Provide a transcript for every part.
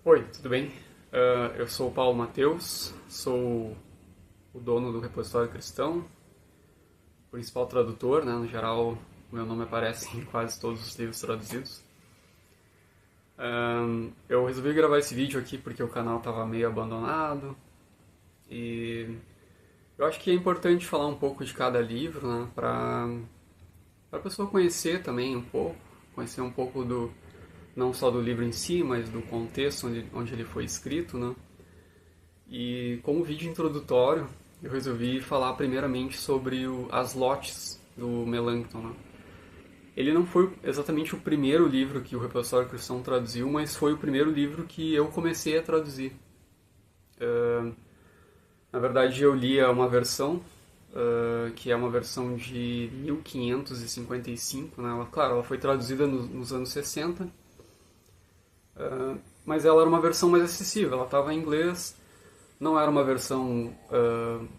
Oi, tudo bem? Eu sou o Paulo Mateus, sou o dono do Repositório Cristão, principal tradutor, né? No geral, meu nome aparece em quase todos os livros traduzidos. Eu resolvi gravar esse vídeo aqui porque o canal estava meio abandonado e eu acho que é importante falar um pouco de cada livro, né? Para a pessoa conhecer também um pouco, conhecer um pouco do não só do livro em si, mas do contexto onde ele foi escrito, né? E como vídeo introdutório, eu resolvi falar primeiramente sobre as lotes do Melanchthon, né? Ele não foi exatamente o primeiro livro que o Repositório Cristão traduziu, mas foi o primeiro livro que eu comecei a traduzir. Na verdade, eu lia uma versão, que é uma versão de 1555, né? Claro, ela foi traduzida nos anos 60, mas ela era uma versão mais acessível, ela estava em inglês, não era uma versão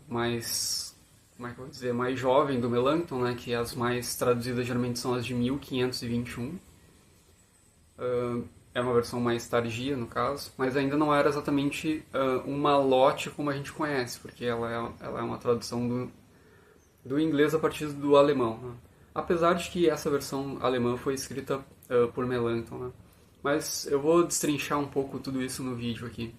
mais, como é que eu vou dizer, mais jovem do Melanchthon, né, que as mais traduzidas geralmente são as de 1521. É uma versão mais tardia, no caso, mas ainda não era exatamente uma lote como a gente conhece, porque ela é uma tradução do inglês a partir do alemão, né? Apesar de que essa versão alemã foi escrita por Melanchthon, né? Mas eu vou destrinchar um pouco tudo isso no vídeo aqui.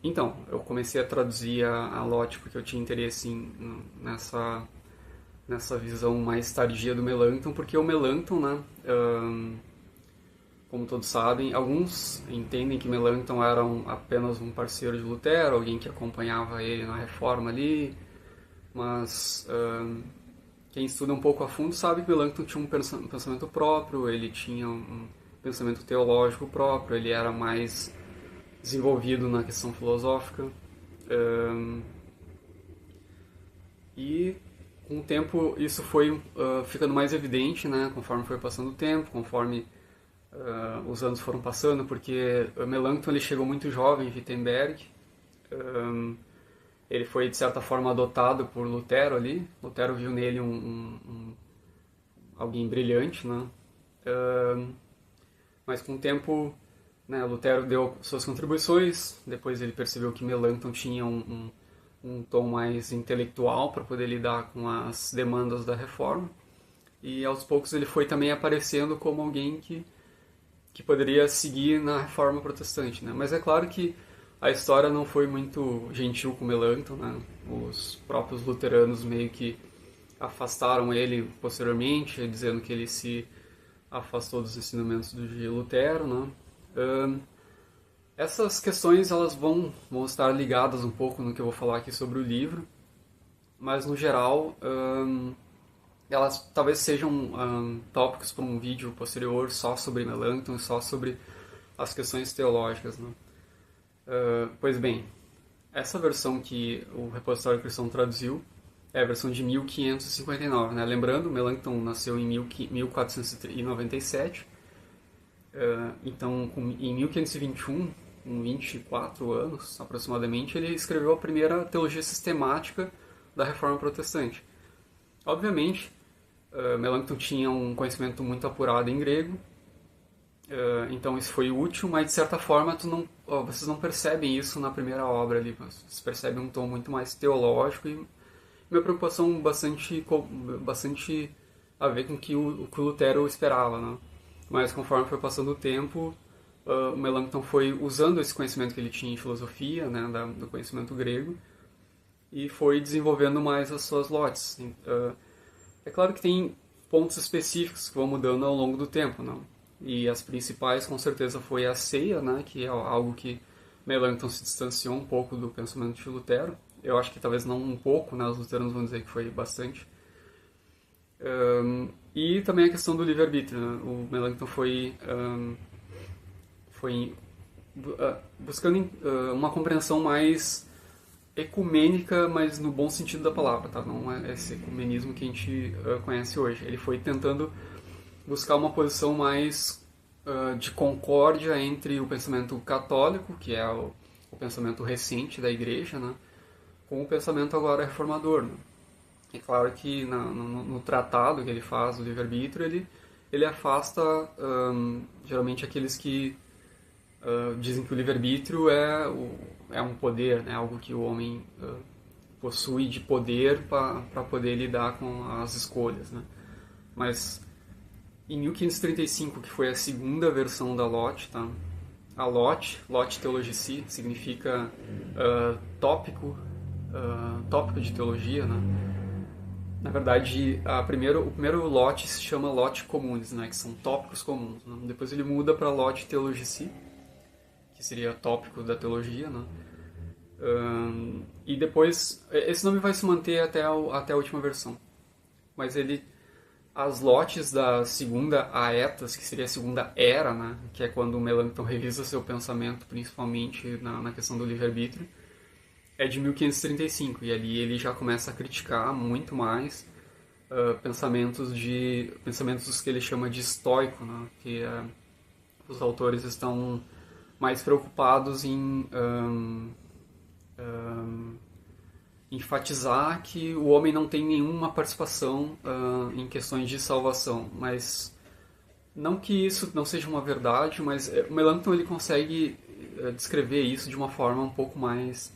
Então, eu comecei a traduzir a lote porque eu tinha interesse nessa visão mais tardia do Melanchthon, porque o Melanchthon, né, como todos sabem, alguns entendem que Melanchthon era apenas um parceiro de Lutero, alguém que acompanhava ele na reforma ali, mas quem estuda um pouco a fundo sabe que Melanchthon tinha um pensamento próprio, ele tinha um pensamento teológico próprio, ele era mais desenvolvido na questão filosófica. E com o tempo isso foi ficando mais evidente, né, conforme foi passando o tempo, conforme os anos foram passando, porque Melanchthon ele chegou muito jovem em Wittenberg. Ele foi, de certa forma, adotado por Lutero ali. Lutero viu nele alguém brilhante, né? Mas com o tempo, né, Lutero deu suas contribuições, depois ele percebeu que Melanchthon tinha um tom mais intelectual para poder lidar com as demandas da reforma, e aos poucos ele foi também aparecendo como alguém que poderia seguir na reforma protestante, né? Mas é claro que a história não foi muito gentil com Melanchthon, né? Os próprios luteranos meio que afastaram ele posteriormente, dizendo que ele se afastou dos ensinamentos de Lutero, né? Essas questões elas vão estar ligadas um pouco no que eu vou falar aqui sobre o livro, mas no geral elas talvez sejam tópicos para um vídeo posterior só sobre Melanchthon, só sobre as questões teológicas, né? Pois bem, essa versão que o Repositório Cristão traduziu é a versão de 1559, né? Lembrando, Melanchthon nasceu em 1497, então em 1521, com 24 anos aproximadamente, ele escreveu a primeira teologia sistemática da Reforma Protestante. Obviamente, Melanchthon tinha um conhecimento muito apurado em grego, então isso foi útil, mas de certa forma vocês não percebem isso na primeira obra ali, vocês percebem um tom muito mais teológico e minha preocupação bastante a ver com o que o Lutero esperava, né? Mas conforme foi passando o tempo, o Melanchthon foi usando esse conhecimento que ele tinha em filosofia, né, do conhecimento grego, e foi desenvolvendo mais as suas lotes. É claro que tem pontos específicos que vão mudando ao longo do tempo, não? E as principais, com certeza, foi a ceia, né, que é algo que Melanchthon se distanciou um pouco do pensamento de Lutero. Eu acho que talvez não um pouco, né, os luteranos vão dizer que foi bastante. E também a questão do livre-arbítrio, né? O Melanchthon foi buscando uma compreensão mais ecumênica, mas no bom sentido da palavra, tá? Não é esse ecumenismo que a gente conhece hoje. Ele foi tentando buscar uma posição mais de concórdia entre o pensamento católico, que é o pensamento recente da Igreja, né, com o pensamento agora reformador, né? É claro que no tratado que ele faz do livre-arbítrio, ele afasta geralmente aqueles que dizem que o livre-arbítrio é um poder, né? Algo que o homem possui de poder para poder lidar com as escolhas, né? Mas em 1535, que foi a segunda versão da LOT, tá? A LOT Theologici, significa tópico de teologia, né? Na verdade, o primeiro lote se chama Lote Communis, né? Que são tópicos comuns, né? Depois ele muda para Lote Theologici, que seria tópico da teologia, né? E depois, esse nome vai se manter até a última versão. Mas as lotes da segunda aetas, que seria a segunda era, né? Que é quando o Melanchthon revisa seu pensamento, principalmente na questão do livre-arbítrio, é de 1535, e ali ele já começa a criticar muito mais pensamentos dos que ele chama de estoico, né? Que os autores estão mais preocupados em enfatizar que o homem não tem nenhuma participação em questões de salvação, mas não que isso não seja uma verdade, mas o Melanchthon ele consegue descrever isso de uma forma um pouco mais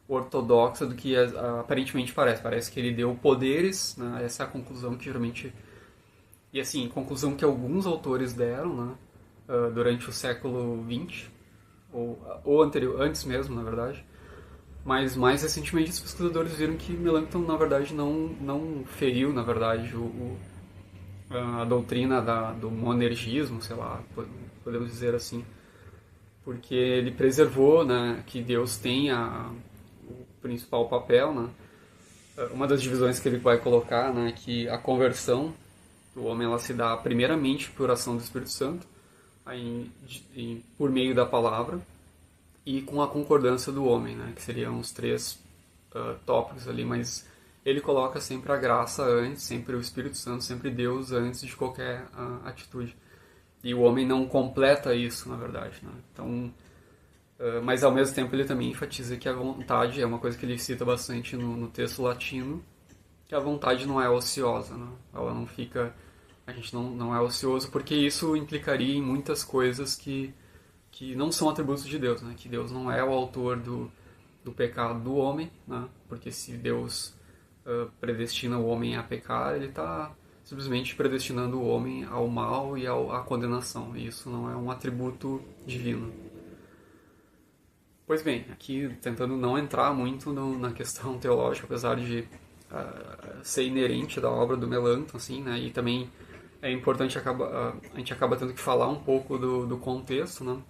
ortodoxa do que aparentemente parece. Parece que ele deu poderes, né? Essa é a conclusão que geralmente... E assim, conclusão que alguns autores deram, né? Durante o século XX, ou anterior, antes mesmo, na verdade. Mas mais recentemente os pesquisadores viram que Melanchthon, na verdade, não feriu, na verdade, a doutrina do monergismo, sei lá, podemos dizer assim. Porque ele preservou, né, que Deus tem o principal papel, né? Uma das divisões que ele vai colocar, né, que a conversão do homem ela se dá primeiramente por ação do Espírito Santo, por meio da palavra, e com a concordância do homem, né, que seriam os três tópicos ali, mas ele coloca sempre a graça antes, sempre o Espírito Santo, sempre Deus antes de qualquer atitude. E o homem não completa isso, na verdade, né? Então, mas ao mesmo tempo ele também enfatiza que a vontade é uma coisa que ele cita bastante no texto latino, que a vontade não é ociosa, né? Ela não fica... A gente não é ocioso, porque isso implicaria em muitas coisas que não são atributos de Deus, né? Que Deus não é o autor do pecado do homem, né? Porque se Deus predestina o homem a pecar, ele está simplesmente predestinando o homem ao mal e à condenação. E isso não é um atributo divino. Pois bem, aqui tentando não entrar muito na questão teológica, apesar de ser inerente da obra do Melanchthon, assim, né? E também é importante, a gente acaba tendo que falar um pouco do contexto, né?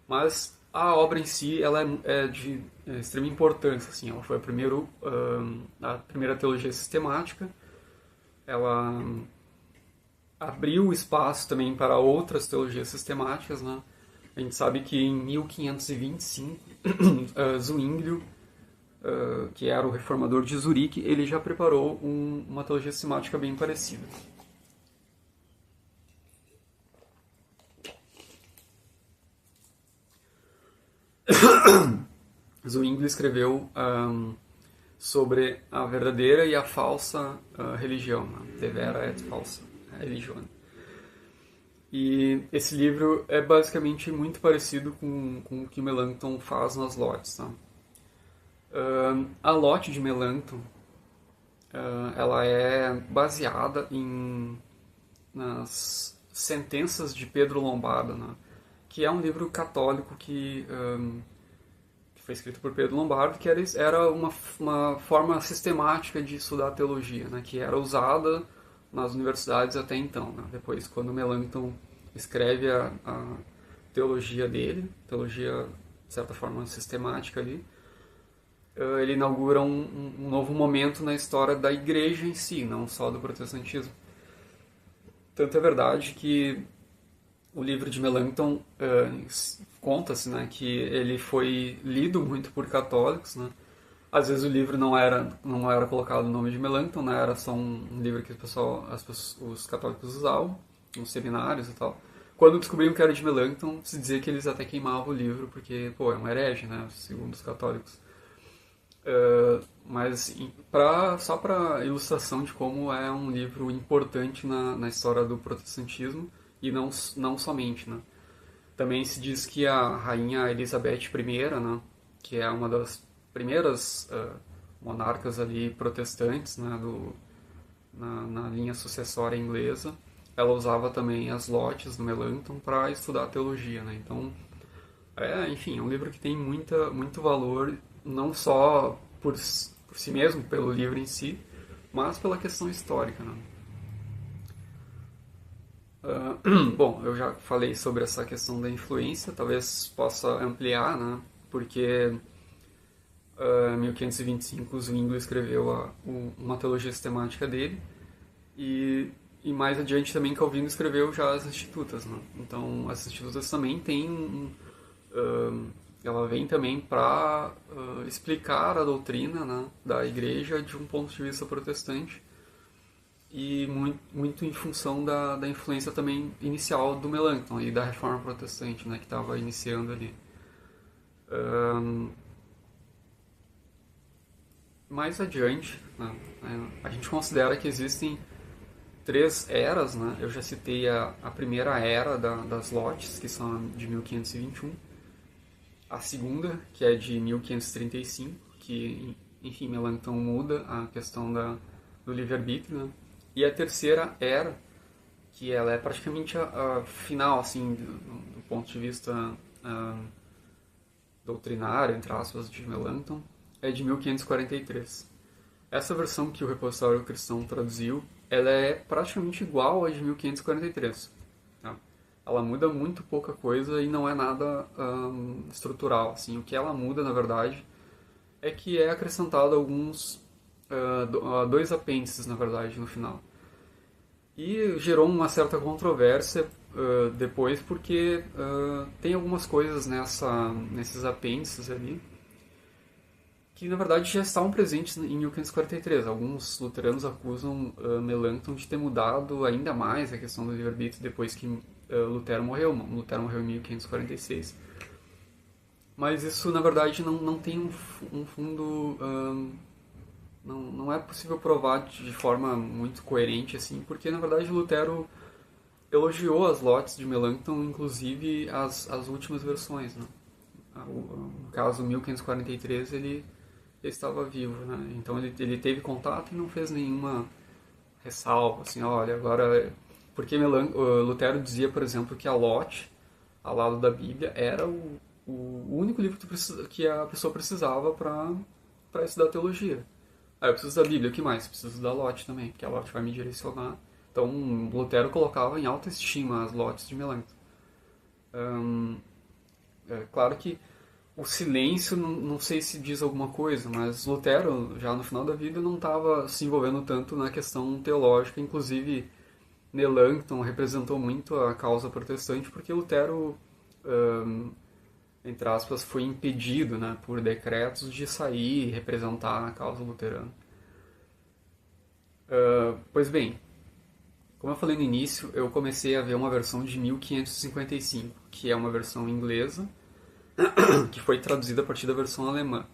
Mas a obra em si ela é de extrema importância, assim. Ela foi a primeira teologia sistemática. Ela abriu espaço também para outras teologias sistemáticas, né? A gente sabe que em 1525 Zwinglio, que era o reformador de Zurique, ele já preparou uma teologia sistemática bem parecida. Zwinglio escreveu sobre a verdadeira e a falsa religião, né? De vera et falsa religione. E esse livro é basicamente muito parecido com o que Melanchthon faz nas lotes. Tá? A lote de Melanchthon ela é baseada nas sentenças de Pedro Lombardo, né? Que é um livro católico que foi escrito por Pedro Lombardo, que era uma forma sistemática de estudar teologia, né? Que era usada nas universidades até então, né? Depois, quando Melanchthon escreve a teologia dele, teologia, de certa forma, sistemática ali, ele inaugura um novo momento na história da igreja em si, não só do protestantismo. Tanto é verdade que o livro de Melanchthon conta-se, né, que ele foi lido muito por católicos, né? Às vezes o livro não era colocado o nome de Melanchthon, né? Era só um livro que os católicos usavam nos seminários e tal. Quando descobriram que era de Melanchthon, se dizia que eles até queimavam o livro, porque, é um herege, né, segundo os católicos. Mas só para ilustração de como é um livro importante na história do protestantismo e não somente, né? Também se diz que a rainha Elizabeth I, né, que é uma das primeiras monarcas ali protestantes, né, na linha sucessória inglesa, ela usava também as lotes do Melanchthon para estudar teologia, né? Então, enfim, é um livro que tem muito valor, não só por si mesmo, pelo livro em si, mas pela questão histórica, né? Bom, eu já falei sobre essa questão da influência, talvez possa ampliar, né? Porque em 1525 Zwingli escreveu uma teologia sistemática dele e mais adiante também Calvino escreveu já as Institutas, né? Então as Institutas também têm ela vem também para explicar a doutrina, né, da Igreja de um ponto de vista protestante e muito em função da influência também inicial do Melanchthon e da Reforma Protestante, né, que estava iniciando ali. Mais adiante, né, a gente considera que existem três eras, né? Eu já citei a primeira era das lotes, que são de 1521, a segunda, que é de 1535, que, enfim, Melanchthon muda a questão do livre-arbítrio, né? E a terceira era, que ela é praticamente a final, assim, do ponto de vista doutrinário, entre aspas, de Melanchthon, é de 1543. Essa versão que o Repositório Cristão traduziu, ela é praticamente igual à de 1543. Tá? Ela muda muito pouca coisa e não é nada estrutural. Assim, o que ela muda, na verdade, é que é acrescentado dois apêndices, na verdade, no final. E gerou uma certa controvérsia depois, porque tem algumas coisas nesses apêndices ali que na verdade já estavam presentes em 1543. Alguns luteranos acusam Melanchthon de ter mudado ainda mais a questão do livre-arbítrio depois que Lutero morreu. Lutero morreu em 1546. Mas isso na verdade não tem um fundo... não é possível provar de forma muito coerente, assim, porque na verdade Lutero elogiou as lotes de Melanchthon, inclusive as últimas versões, né? No caso 1543 ele estava vivo, né? Então ele teve contato e não fez nenhuma ressalva, assim, olha, agora... Porque Lutero dizia, por exemplo, que a lote, ao lado da Bíblia, era o único livro que a pessoa precisava para estudar teologia. Ah, eu preciso da Bíblia, o que mais? Preciso da lote também, porque a lote vai me direcionar. Então, Lutero colocava em alta estima as lotes de Melanchthon. Claro que o silêncio, não sei se diz alguma coisa, mas Lutero, já no final da vida, não estava se envolvendo tanto na questão teológica. Inclusive, Melanchthon representou muito a causa protestante, porque Lutero, entre aspas, foi impedido, né, por decretos de sair e representar a causa luterana. Pois bem, como eu falei no início, eu comecei a ver uma versão de 1555, que é uma versão inglesa, que foi traduzida a partir da versão alemã.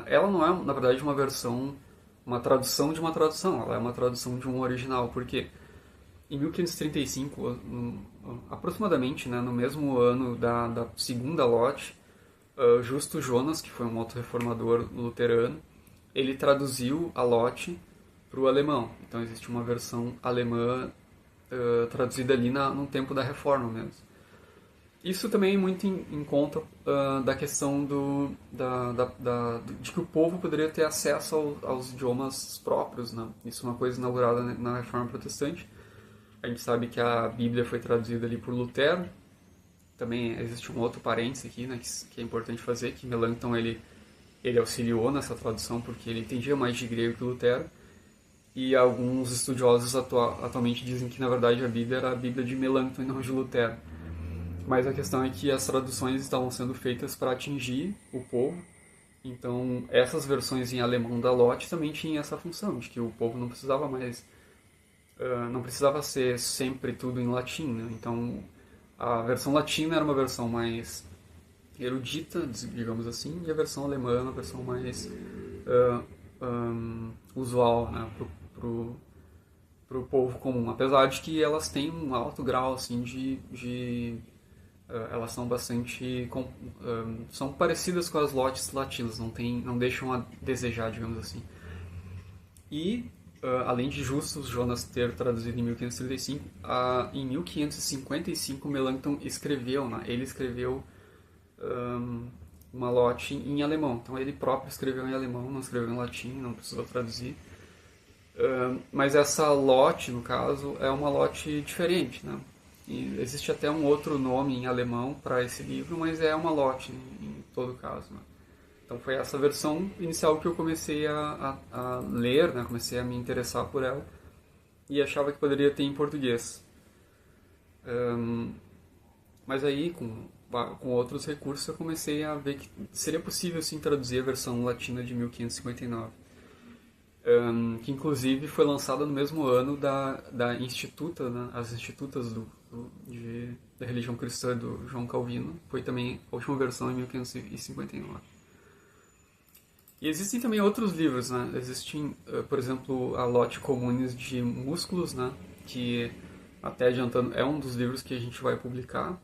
Ela não é, na verdade, uma tradução de uma tradução, ela é uma tradução de um original, porque em 1535, aproximadamente, né, no mesmo ano da segunda lote, Justo Jonas, que foi um outro reformador luterano, ele traduziu a lote para o alemão. Então existe uma versão alemã traduzida ali no tempo da Reforma mesmo. Isso também é muito em conta da questão de que o povo poderia ter acesso aos idiomas próprios, né? Isso é uma coisa inaugurada na Reforma Protestante. A gente sabe que a Bíblia foi traduzida ali por Lutero. Também existe um outro parênteses aqui, né, que é importante fazer, que Melanchthon ele auxiliou nessa tradução porque ele entendia mais de grego que Lutero. E alguns estudiosos atualmente dizem que, na verdade, a Bíblia era a Bíblia de Melanchthon e não de Lutero. Mas a questão é que as traduções estavam sendo feitas para atingir o povo. Então, essas versões em alemão da lote também tinham essa função, de que o povo não precisava mais... não precisava ser sempre tudo em latim, né? Então, a versão latina era uma versão mais erudita, digamos assim, e a versão alemã era uma versão mais usual, né, o povo comum, apesar de que elas têm um alto grau assim elas são bastante são parecidas com as lotes latinas, não deixam a desejar, digamos assim. E além de Justus Jonas ter traduzido em 1535, em 1555 Melanchthon escreveu, né? Ele escreveu uma lote em alemão. Então ele próprio escreveu em alemão, não escreveu em latim, não precisou traduzir. Mas essa lote, no caso, é uma lote diferente, né? E existe até um outro nome em alemão para esse livro, mas é uma lote em todo caso, né? Então foi essa versão inicial que eu comecei a ler, né? Comecei a me interessar por ela e achava que poderia ter em português. Mas aí, com outros recursos, eu comecei a ver que seria possível sim traduzir a versão latina de 1559. Que inclusive foi lançada no mesmo ano da Instituta, né? As Institutas da religião cristã do João Calvino. Foi também a última versão em 1559. E existem também outros livros, né? Existem, por exemplo, a Lote Communis de Músculos, né? Que, até adiantando, é um dos livros que a gente vai publicar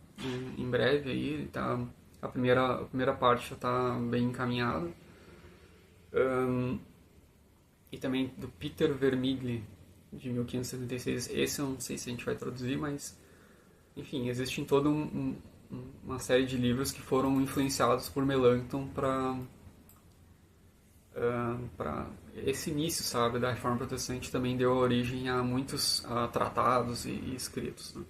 em breve aí. Tá, a primeira parte já está bem encaminhada. E também do Peter Vermigli, de 1576. Esse eu não sei se a gente vai traduzir, mas... Enfim, existe toda uma série de livros que foram influenciados por Melanchthon para esse início, sabe, da Reforma Protestante. Também deu origem a muitos tratados e escritos, né?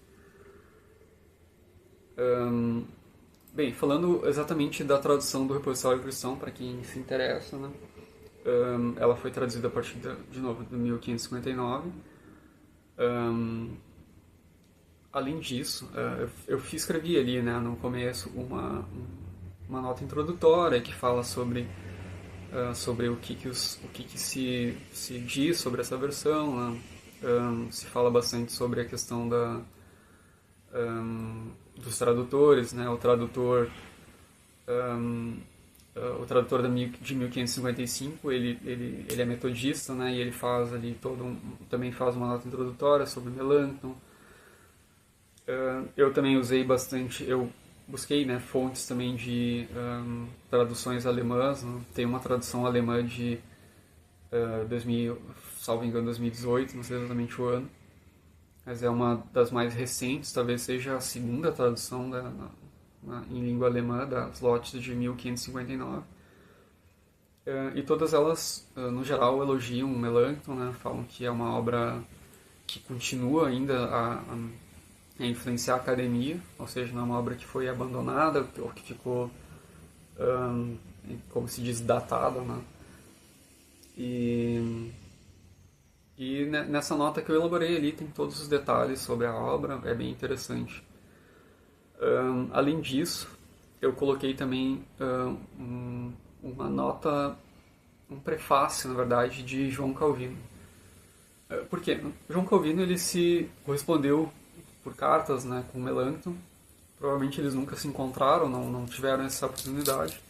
Bem, falando exatamente da tradução do Repositório Cristão, para quem se interessa, né? Ela foi traduzida a partir, de novo, de 1559. Além disso, eu escrevi ali, né, no começo uma nota introdutória que fala sobre o que se diz sobre essa versão, né? Se fala bastante sobre a questão dos tradutores, né? O tradutor de 1555, ele é metodista, né? E ele faz ali também faz uma nota introdutória sobre Melanchthon. Eu também usei bastante, eu busquei, né, fontes também de traduções alemãs, né? Tem uma tradução alemã de 2000, salvo engano, 2018, não sei exatamente o ano, mas é uma das mais recentes, talvez seja a segunda tradução em língua alemã das lotes de 1559. E todas elas, no geral, elogiam Melanchthon, né? Falam que é uma obra que continua ainda a influenciar a academia, ou seja, não é uma obra que foi abandonada ou que ficou, como se diz, datada, né? E nessa nota que eu elaborei ali tem todos os detalhes sobre a obra, é bem interessante. Além disso, eu coloquei também uma nota, um prefácio, na verdade, de João Calvino. Por quê? João Calvino ele se correspondeu por cartas, né, com Melanchthon. Provavelmente eles nunca se encontraram, não tiveram essa oportunidade.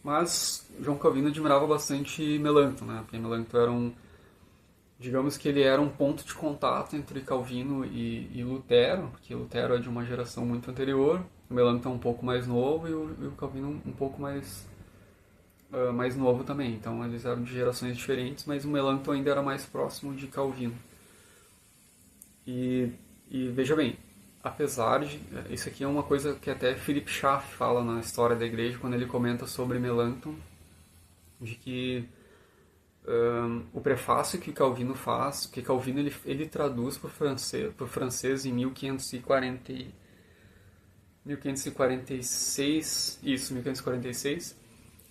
Mas João Calvino admirava bastante Melanchthon, né? Porque Melanchthon digamos que ele era um ponto de contato entre Calvino e Lutero, porque Lutero é de uma geração muito anterior, o Melanchthon é um pouco mais novo e o Calvino um pouco mais novo também. Então eles eram de gerações diferentes, mas o Melanchthon ainda era mais próximo de Calvino. E veja bem, apesar de... Isso aqui é uma coisa que até Philip Schaff fala na História da Igreja, quando ele comenta sobre Melanchthon, de que o prefácio que Calvino faz, que Calvino ele traduz para o francês em 1546,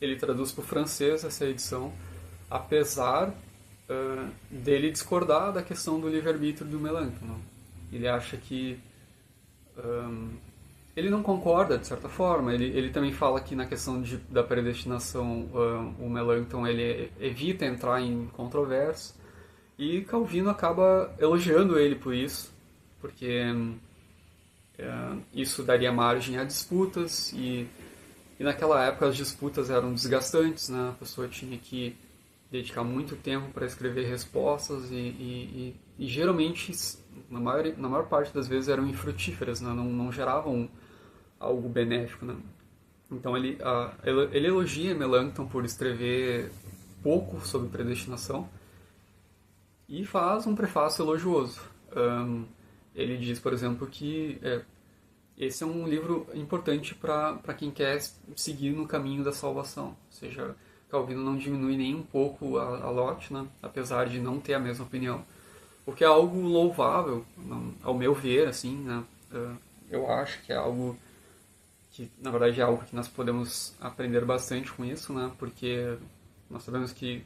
ele traduz para o francês essa edição, apesar dele discordar da questão do livre-arbítrio do Melanchthon. Ele acha que ele não concorda, de certa forma. Ele também fala que na questão da predestinação o Melanchthon ele evita entrar em controvérsia, e Calvino acaba elogiando ele por isso, porque isso daria margem a disputas, e naquela época as disputas eram desgastantes, né? A pessoa tinha que dedicar muito tempo para escrever respostas e geralmente, na maior parte das vezes, eram infrutíferas, né? Não geravam algo benéfico. Né? Então ele elogia Melanchthon por escrever pouco sobre predestinação e faz um prefácio elogioso. Ele diz, por exemplo, que esse é um livro importante para quem quer seguir no caminho da salvação. Ou seja, Calvino não diminui nem um pouco a Lott, né? Apesar de não ter a mesma opinião. O que é algo louvável, ao meu ver, assim, né? Eu acho que é algo que, na verdade, é algo que nós podemos aprender bastante com isso, né? Porque nós sabemos que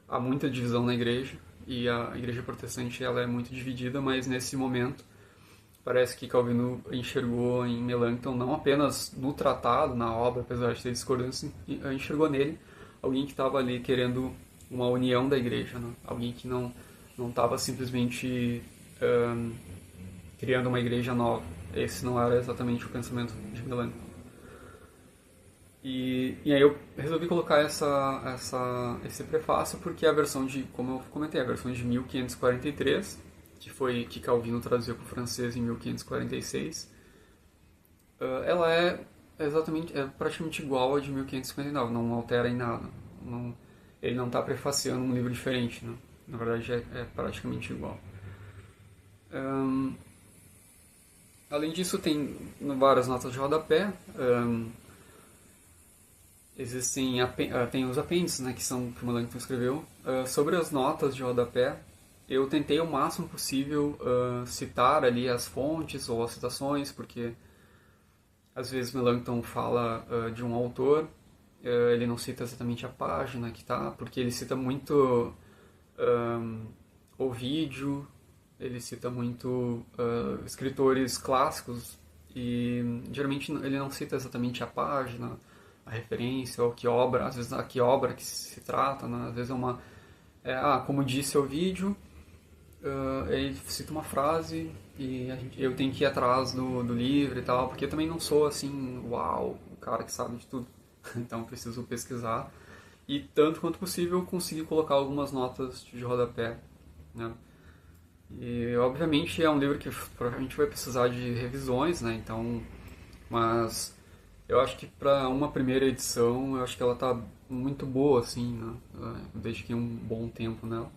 há muita divisão na igreja e a igreja protestante ela é muito dividida, mas nesse momento parece que Calvino enxergou em Melanchthon, não apenas no tratado, na obra, apesar de ter discordância, enxergou nele alguém que estava ali querendo uma união da igreja, né? Alguém que não estava simplesmente criando uma igreja nova. Esse não era exatamente o pensamento de Melanchthon. E aí eu resolvi colocar esse prefácio porque a versão de, como eu comentei, a versão de 1543, que Calvino traduziu para o francês em 1546, ela é praticamente igual a de 1559, não altera em nada. Ele não está prefaciando um livro diferente, né? Na verdade é praticamente igual. Além disso, tem várias notas de rodapé. Tem os apêndices, né, que o Melanchthon escreveu. Sobre as notas de rodapé, eu tentei o máximo possível citar ali as fontes ou as citações, porque às vezes Melanchthon fala de um autor, ele não cita exatamente a página que está, porque ele cita muito Ovídio, ele cita muito escritores clássicos, e geralmente ele não cita exatamente a página, a referência, ou às vezes a que obra que se trata, né? Às vezes como disse Ovídio, ele cita uma frase e eu tenho que ir atrás do livro e tal, porque eu também não sou assim, uau, o cara que sabe de tudo. Então preciso pesquisar e tanto quanto possível conseguir colocar algumas notas de rodapé, né? E obviamente é um livro que provavelmente vai precisar de revisões, né? Então, mas eu acho que para uma primeira edição, eu acho que ela tá muito boa, assim, né? Eu dediquei um bom tempo nela.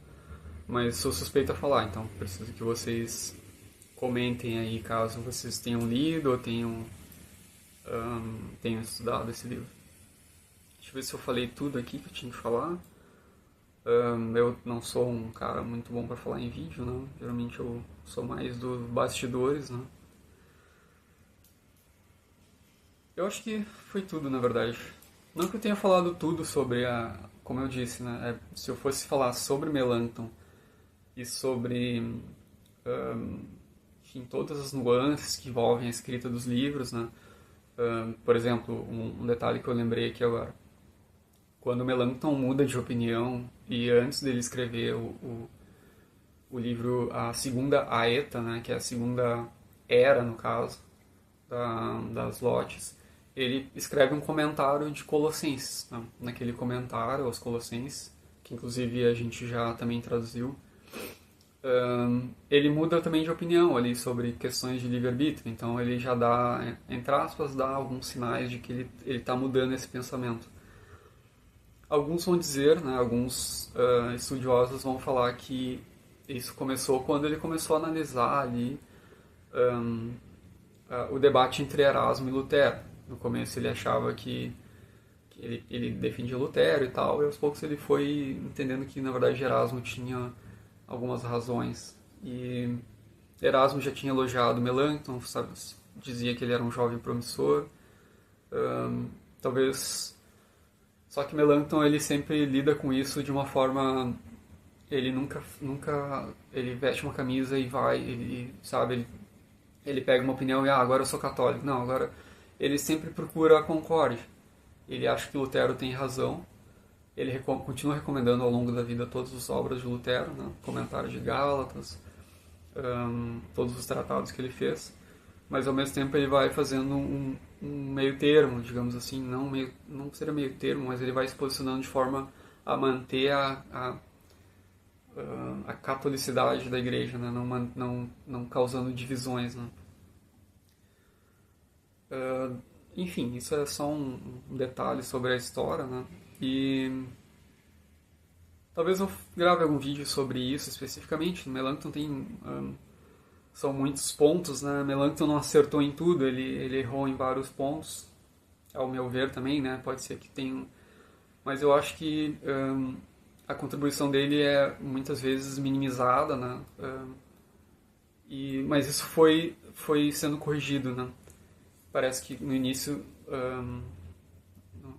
Mas sou suspeito a falar, então preciso que vocês comentem aí caso vocês tenham lido ou tenham estudado esse livro. Deixa eu ver se eu falei tudo aqui que eu tinha que falar. Eu não sou um cara muito bom para falar em vídeo, né? Geralmente eu sou mais dos bastidores, né? Eu acho que foi tudo, na verdade. Não que eu tenha falado tudo sobre como eu disse, né? Se eu fosse falar sobre Melanchthon e sobre, enfim, todas as nuances que envolvem a escrita dos livros, né? Por exemplo, um detalhe que eu lembrei aqui agora. Quando Melanchthon muda de opinião e antes dele escrever o livro A Segunda Aeta, né? Que é a segunda era, no caso, das lotes, ele escreve um comentário de Colossenses, né? Naquele comentário aos Colossenses, que inclusive a gente já também traduziu, ele muda também de opinião ali sobre questões de livre-arbítrio, então ele já dá, entre aspas, dá alguns sinais de que ele está mudando esse pensamento. Alguns vão dizer, né, alguns estudiosos vão falar que isso começou quando ele começou a analisar ali o debate entre Erasmo e Lutero. No começo ele achava que ele defendia Lutero e tal, e aos poucos ele foi entendendo que na verdade Erasmo tinha algumas razões. E Erasmo já tinha elogiado Melanchthon, sabe, dizia que ele era um jovem promissor. Talvez... Só que Melanchthon ele sempre lida com isso de uma forma... Ele nunca ele veste uma camisa e vai, ele pega uma opinião e agora eu sou católico. Não, agora ele sempre procura a concórdia. Ele acha que Lutero tem razão. Ele continua recomendando ao longo da vida todas as obras de Lutero, né? Comentários de Gálatas, todos os tratados que ele fez, mas ao mesmo tempo ele vai fazendo um meio termo, digamos assim, não seria meio termo, mas ele vai se posicionando de forma a manter a catolicidade da igreja, né? Não causando divisões, né? Enfim, isso é só um detalhe sobre a história, né? E talvez eu grave algum vídeo sobre isso especificamente. Melanchthon tem são muitos pontos, né? Melanchthon não acertou em tudo, ele errou em vários pontos, ao meu ver também, né? Pode ser que tenha, mas eu acho que a contribuição dele é muitas vezes minimizada, né? Mas isso foi sendo corrigido, né? Parece que no início,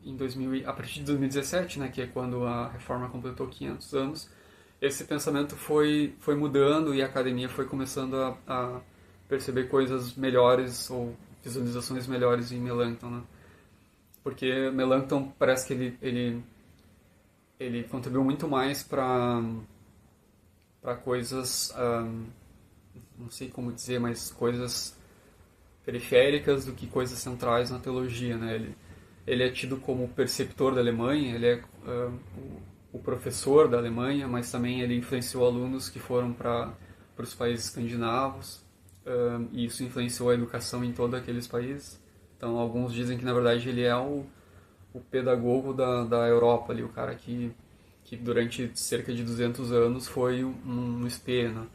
em 2000, a partir de 2017, né, que é quando a reforma completou 500 anos, esse pensamento foi mudando e a academia foi começando a perceber coisas melhores ou visualizações melhores em Melanchthon, né? Porque Melanchthon parece que ele contribuiu muito mais para coisas, não sei como dizer, mas coisas periféricas do que coisas centrais na teologia, né? Ele é tido como perceptor da Alemanha, ele é o professor da Alemanha, mas também ele influenciou alunos que foram para os países escandinavos, e isso influenciou a educação em todos aqueles países. Então, alguns dizem que, na verdade, ele é o pedagogo da Europa, ali, o cara que durante cerca de 200 anos foi um espelho, né?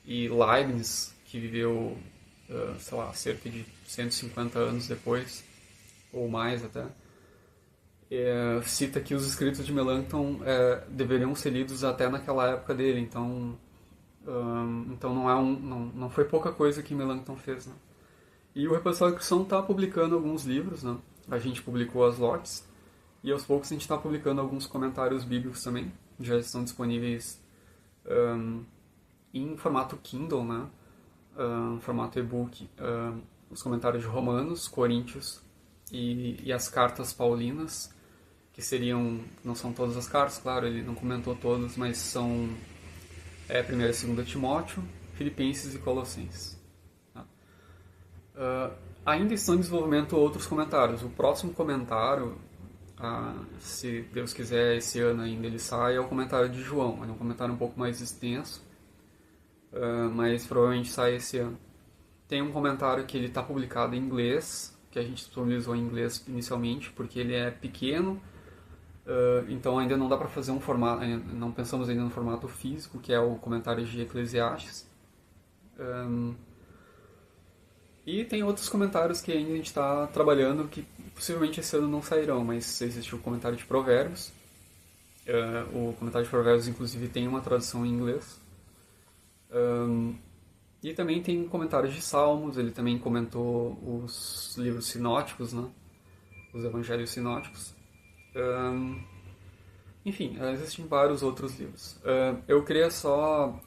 E Leibniz, que viveu, sei lá, cerca de 150 anos depois, ou mais até, cita que os escritos de Melanchthon deveriam ser lidos até naquela época dele, então não foi pouca coisa que Melanchthon fez, né? E o Repassado Cristão está publicando alguns livros, né? A gente publicou as lotes, e aos poucos a gente está publicando alguns comentários bíblicos também, já estão disponíveis em formato Kindle, né? Formato e-book, os comentários de Romanos, Coríntios e as cartas paulinas, que seriam, não são todas as cartas, claro, ele não comentou todas, mas são 1ª e 2ª Timóteo, Filipenses e Colossenses. Tá? Ainda estão em desenvolvimento outros comentários. O próximo comentário, se Deus quiser, esse ano ainda ele sai, é o comentário de João. É um comentário um pouco mais extenso, mas provavelmente sai esse ano. Tem um comentário que ele está publicado em inglês, que a gente disponibilizou em inglês inicialmente, porque ele é pequeno, então ainda não dá para fazer um formato, não pensamos ainda no formato físico, que é o comentário de Eclesiastes. E tem outros comentários que ainda a gente está trabalhando, que possivelmente esse ano não sairão, mas existe o comentário de Provérbios. O comentário de Provérbios, inclusive, tem uma tradução em inglês. E também tem comentários de Salmos, ele também comentou os livros sinóticos, né? Os evangelhos sinóticos. Enfim, existem vários outros livros. Eu queria só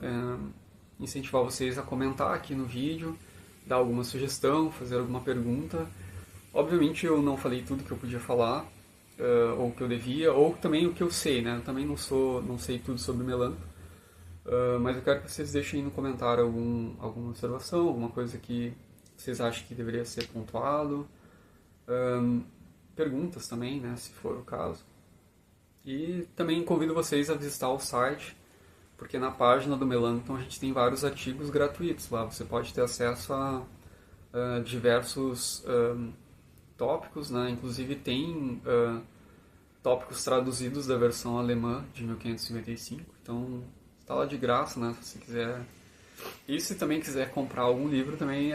incentivar vocês a comentar aqui no vídeo, dar alguma sugestão, fazer alguma pergunta. Obviamente eu não falei tudo que eu podia falar, ou que eu devia, ou também o que eu sei, né? Eu também não sei tudo sobre Melanchthon. Mas eu quero que vocês deixem no comentário alguma observação, alguma coisa que vocês acham que deveria ser pontuado. Perguntas também, né, se for o caso. E também convido vocês a visitar o site, porque na página do Melanchthon a gente tem vários artigos gratuitos lá. Você pode ter acesso a diversos tópicos, né? Inclusive tem tópicos traduzidos da versão alemã de 1555. Então está lá de graça, né? Se você quiser. E se também quiser comprar algum livro também,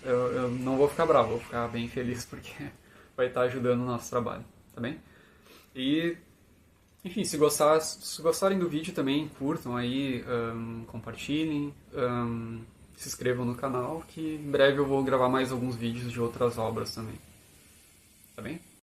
eu não vou ficar bravo, vou ficar bem feliz porque vai estar ajudando o nosso trabalho, tá bem? E, enfim, se gostarem do vídeo também, curtam aí, compartilhem, se inscrevam no canal, que em breve eu vou gravar mais alguns vídeos de outras obras também, tá bem?